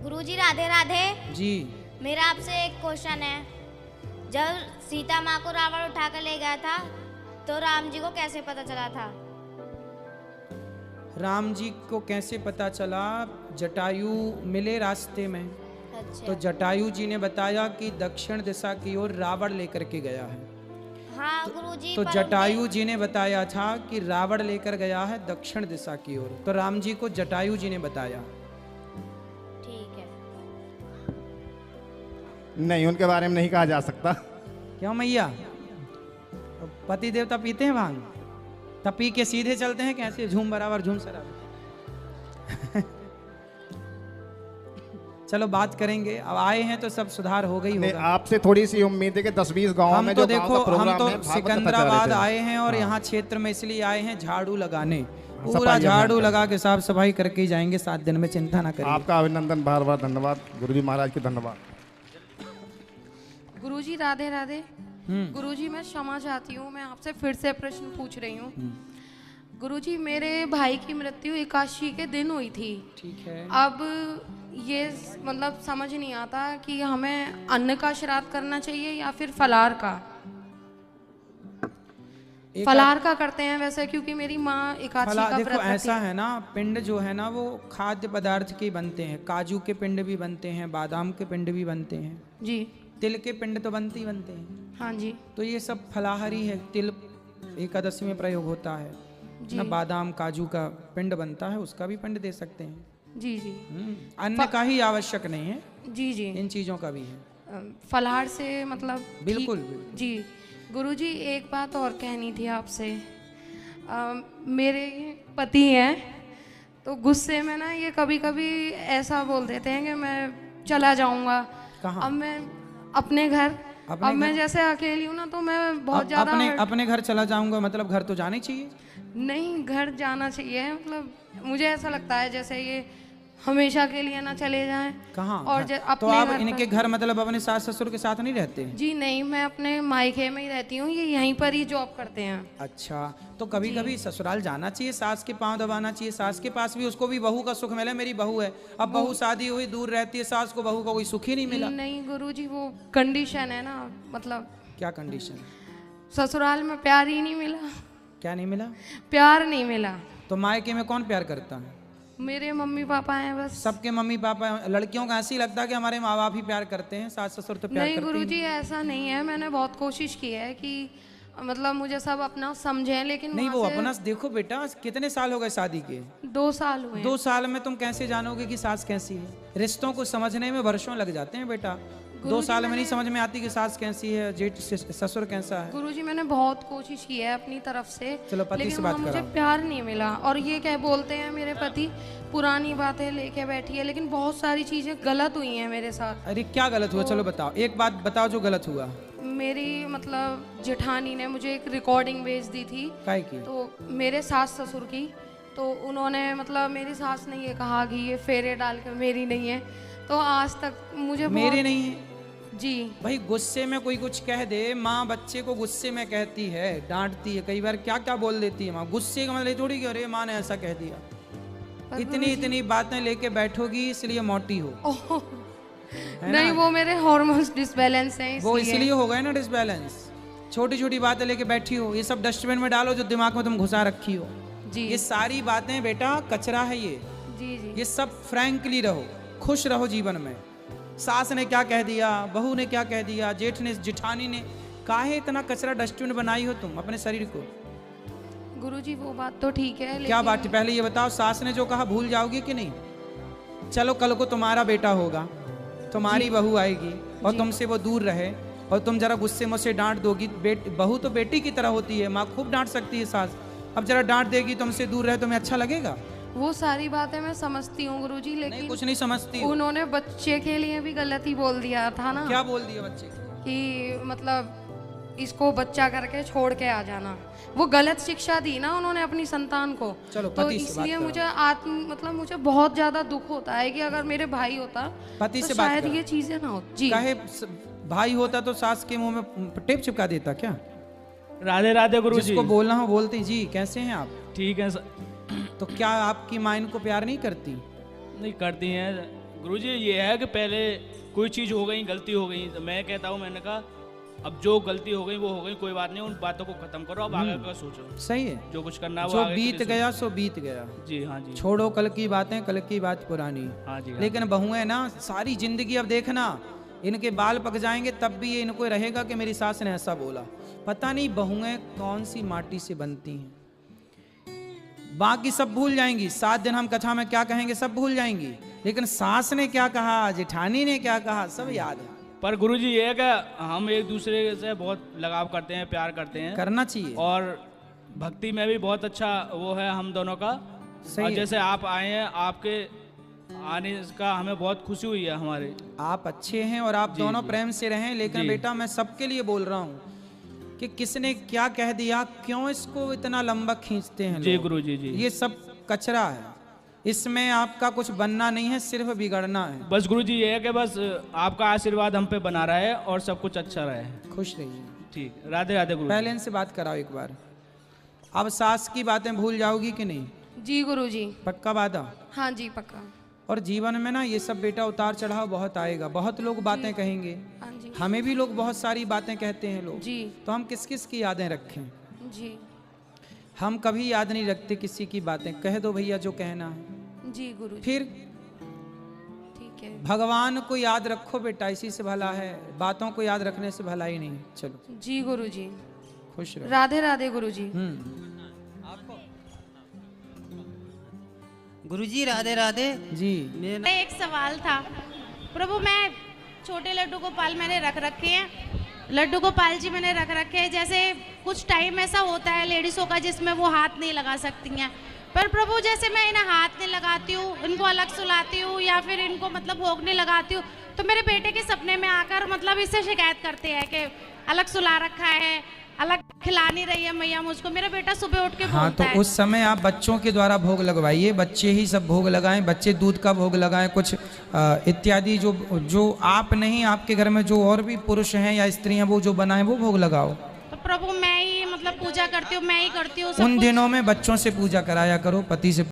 गुरुजी राधे राधे। जी। मेरा आपसे एक क्वेश्चन है, जब सीता माँ को रावण उठा कर ले गया था तो राम जी को कैसे पता चला था? राम जी को कैसे पता चला? जटायु मिले रास्ते में, अच्छा। तो जटायु जी ने बताया कि दक्षिण दिशा की ओर रावण लेकर के गया है। हाँ गुरुजी, तो पर जटायु जी ने बताया था कि रावण लेकर गया है दक्षिण दिशा की ओर, तो राम जी को जटायु जी ने बताया। ठीक है। नहीं, उनके बारे में नहीं कहा जा सकता। क्यों मैया? पति देवता पीते हैं भांग? तब पी के सीधे चलते हैं कैसे? झूम बराबर झूम सराबर। चलो बात करेंगे, अब आए हैं तो सब सुधार हो गई होगा। आपसे थोड़ी सी उम्मीद है कि 10-20 गांव हम में तो जो देखो, गांव का हम प्रोग्राम तो है, भागवत कथा चल सिकंदराबाद रहे थे। आए हैं और हाँ। यहाँ क्षेत्र में इसलिए आए हैं झाड़ू लगाने। पूरा सफाई झाड़ू अभियान। लगा के साफ सफाई करके ही जाएंगे 7 दिन में, चिंता ना करिए। आपका अभिनंदन, बार बार धन्यवाद गुरुजी महाराज के, धन्यवाद। गुरुजी राधे राधे। गुरुजी मैं क्षमा चाहती हूँ, मैं आपसे फिर से प्रश्न पूछ रही हूँ। गुरुजी मेरे भाई की मृत्यु 81 के दिन हुई थी। ठीक है। अब ये मतलब समझ नहीं आता कि हमें अन्न का श्राद्ध करना चाहिए या फिर फलाहार का। फलाहार का करते हैं वैसे, क्योंकि मेरी माँ 81 का देखो व्रत ऐसा रखती है ना, पिंड जो है ना वो खाद्य पदार्थ के बनते हैं। काजू के पिंड भी बनते हैं, बादाम के पिंड भी बनते हैं, जी। तिल के पिंड तो बनते ही बनते हैं। हाँ जी। तो ये सब फलाहारी है। तिल एकादशी में प्रयोग होता है ना, बादाम काजू का पिंड बनता है, उसका भी पिंड दे सकते हैं। जी जी। अन्न का ही आवश्यक नहीं है, जी जी। इन चीजों का भी है। फलाहार से मतलब बिल्कुल, ठीक- बिल्कुल। जी। गुरुजी एक बात और कहनी थी आपसे। मेरे पति हैं तो गुस्से में ना ये कभी कभी ऐसा बोल देते हैं कि मैं चला जाऊंगा। कहाँ? अब मैं अपने घर, अब मैं जैसे अकेली हूँ ना तो मैं बहुत ज्यादा अपने घर चला जाऊंगा, मतलब घर तो जाना ही चाहिए। नहीं, घर जाना चाहिए। मतलब मुझे ऐसा लगता है जैसे ये हमेशा के लिए ना चले जाएं। कहाँ? और तो अपने आप घर इनके पर- घर मतलब अपने सास ससुर के साथ नहीं रहते हैं? जी नहीं, मैं अपने मायके में ही रहती हूँ, ये यहीं पर ही जॉब करते हैं। अच्छा, तो कभी कभी ससुराल जाना चाहिए, सास के पांव दबाना चाहिए। सास के पास भी, उसको भी बहू का सुख मिले। मेरी बहू है, अब बहू शादी हुई, दूर रहती है, सास को बहू का कोई सुख ही नहीं मिला। नहीं गुरुजी, वो कंडीशन है ना, मतलब क्या कंडीशन? ससुराल में प्यार ही नहीं मिला। क्या नहीं मिला? प्यार नहीं मिला। तो मायके में कौन प्यार करता है? मेरे मम्मी पापा हैं बस। सबके मम्मी पापा। लड़कियों का ऐसे ही लगता है कि हमारे माँ बाप ही प्यार करते हैं, सास ससुर तो प्यार नहीं करते ही गुरुजी, ऐसा नहीं है। मैंने बहुत कोशिश की है कि मतलब मुझे सब अपना समझें, लेकिन नहीं। वो वहाँ से अपना देखो बेटा, कितने साल हो गए शादी के? 2 साल हुए हैं। 2 साल में तुम कैसे जानोगे कि सास कैसी है? रिश्तों को समझने में वर्षों लग जाते हैं बेटा। 2 साल में नहीं समझ में आती कि सास कैसी है, जेठ ससुर कैसा है। गुरुजी मैंने बहुत कोशिश की है अपनी तरफ से, चलो पति लेकिन से बात वहाँ मुझे कराओ। प्यार नहीं मिला। और ये क्या बोलते हैं मेरे पति, पुरानी बातें लेके बैठी है, लेकिन बहुत सारी चीजें गलत हुई हैं मेरे साथ। अरे क्या गलत हुआ? चलो बताओ, एक बात बताओ जो गलत हुआ। मेरी मतलब जेठानी ने मुझे एक रिकॉर्डिंग भेज दी थी, काय की? तो मेरे सास ससुर की। तो उन्होंने मतलब मेरी सास ने ये कहा कि ये फेरे डाल के मेरी नहीं है। तो आज तक मुझे मेरे नहीं है जी। भाई। गुस्से में कोई कुछ कह दे, माँ बच्चे को गुस्से में कहती है, डांटती है, कई बार क्या क्या बोल देती है माँ। गुस्से का मतलब थोड़ी कि अरे माँ ने ऐसा कह दिया। इतनी बातें लेके बैठोगी इसलिए मोटी हो। ओह, नहीं, वो मेरे हार्मोन्स डिसबैलेंस हैं वो इसलिए। इसलिए हो गए ना डिसबैलेंस। छोटी छोटी बातें लेके बैठी हो, ये सब डस्टबिन में डालो जो दिमाग में तुम घुसा रखी हो। जी ये सारी बातें बेटा कचरा है ये। जी जी। ये सब फ्रैंकली रहो, खुश रहो जीवन में। सास ने क्या कह दिया, बहू ने क्या कह दिया, जेठ ने, जेठानी ने, काहे इतना कचरा डस्टबिन बनाई हो तुम अपने शरीर को? गुरुजी वो बात तो ठीक है, क्या लेकिन बात है? पहले ये बताओ, सास ने जो कहा भूल जाओगी कि नहीं? चलो कल को तुम्हारा बेटा होगा, तुम्हारी बहू आएगी और तुमसे वो दूर रहे और तुम जरा गुस्से में उसे डांट दोगी। बहू तो बेटी की तरह होती है, माँ खूब डांट सकती है सास। अब जरा डांट देगी, तुमसे दूर रहे, तुम्हें अच्छा लगेगा? वो सारी बातें मैं समझती हूँ गुरुजी, नहीं, लेकिन कुछ नहीं समझती हो। उन्होंने बच्चे के लिए भी गलत ही बोल दिया था ना। क्या बोल दिया बच्चे को? कि मतलब इसको बच्चा करके छोड़ के आ जाना। वो गलत शिक्षा दी ना उन्होंने अपनी संतान को। चलो तो पति से बात इसलिए करो। मुझे मतलब मुझे बहुत ज्यादा दुख होता है कि अगर मेरे भाई होता पति तो से बात शायद करो। ये चीजें ना हो। जी काहे भाई होता तो सास के मुंह में टेप चिपका देता क्या? राधे राधे गुरु जी। जिसको बोलना हो बोलते। जी कैसे हैं आप? ठीक है तो क्या आपकी माँ इनको प्यार नहीं करती? नहीं करती हैं, गुरुजी ये है कि पहले कोई चीज़ हो गई, गलती हो गई, तो मैं कहता हूँ, मैंने कहा अब जो गलती हो गई वो हो गई, कोई बात नहीं, उन बातों को खत्म करो, अब आगे का सोचो, सही है, जो कुछ करना है वो जो आगे के बीत लिए गया सो बीत गया, सोचो। जी हाँ जी, छोड़ो कल की बातें, कल की बात पुरानी। हाँ जी, हाँ लेकिन बहुएं ना सारी जिंदगी अब देखना, इनके बाल पक जाएंगे तब भी ये इनको रहेगा कि मेरी सास ने ऐसा बोला। पता नहीं बहुएं कौन सी माटी से बनती हैं, बाकी सब भूल जाएंगी। 7 दिन हम कथा में क्या कहेंगे सब भूल जाएंगी, लेकिन सास ने क्या कहा, जेठानी ने क्या कहा, सब याद है। पर गुरुजी ये है कि हम एक दूसरे से बहुत लगाव करते हैं, प्यार करते हैं, करना चाहिए, और भक्ति में भी बहुत अच्छा वो है हम दोनों का। सही और है। जैसे आप आए हैं, आपके आने का हमें बहुत खुशी हुई है हमारे। आप अच्छे हैं और आप दोनों प्रेम से रहें, लेकिन जी। बेटा मैं सबके लिए बोल रहा हूँ कि किसने क्या कह दिया, क्यों इसको इतना लंबा खींचते हैं जी लोग। गुरुजी जी, ये सब कचरा है, इसमें आपका कुछ बनना नहीं है, सिर्फ बिगड़ना है। बस गुरुजी ये है कि बस आपका आशीर्वाद हम पे बना रहे और सब कुछ अच्छा रहे। खुश रहिए। ठीक, राधे राधे गुरु। पहले इनसे बात कराओ एक बार। अब सास की बातें भूल जाओगी कि नहीं? जी गुरुजी। पक्का वादा? हाँ जी पक्का। और जीवन में ना ये सब बेटा उतार चढ़ाव बहुत आएगा, बहुत लोग बातें कहेंगे, हाँ जी। हमें भी लोग बहुत सारी बातें कहते हैं लोग, जी तो हम किस किस की यादें रखें? जी हम कभी याद नहीं रखते किसी की बातें, कह दो भैया जो कहना है। जी गुरुजी। फिर ठीक है। भगवान को याद रखो बेटा, इसी से भला है, बातों को याद रखने से भला ही नहीं। चलो जी गुरुजी। खुश रहो। राधे राधे गुरुजी। गुरुजी राधे राधे। जी मेरा एक सवाल था प्रभु, मैं छोटे लड्डू गोपाल मैंने रख रखे हैं, लड्डू गोपाल जी मैंने रख रखे हैं। जैसे कुछ टाइम ऐसा होता है लेडीज़ों का जिसमें वो हाथ नहीं लगा सकती हैं, पर प्रभु जैसे मैं इन्हें हाथ नहीं लगाती हूँ, इनको अलग सुलाती हूँ या फिर इनको मतलब भोग नहीं लगाती हूँ, तो मेरे बेटे के सपने में आकर मतलब इससे शिकायत करते हैं कि अलग सुला रखा है, अलग खिला नहीं रही है मैया मुझको। मेरा बेटा सुबह उठ के हाँ, बोलता तो है। उस समय आप बच्चों के द्वारा भोग लगवाइए, बच्चे ही सब भोग लगाएं, बच्चे दूध का भोग लगाएं, कुछ इत्यादि जो आप नहीं, आपके घर में जो और भी पुरुष हैं या स्त्रियां वो जो बनाएं वो भोग लगाओ। तो प्रभु मैं ही मतलब पूजा करती हूँ, मैं ही करती हूँ सब उन कुछ। दिनों में बच्चों से पूजा कराया करो, पति से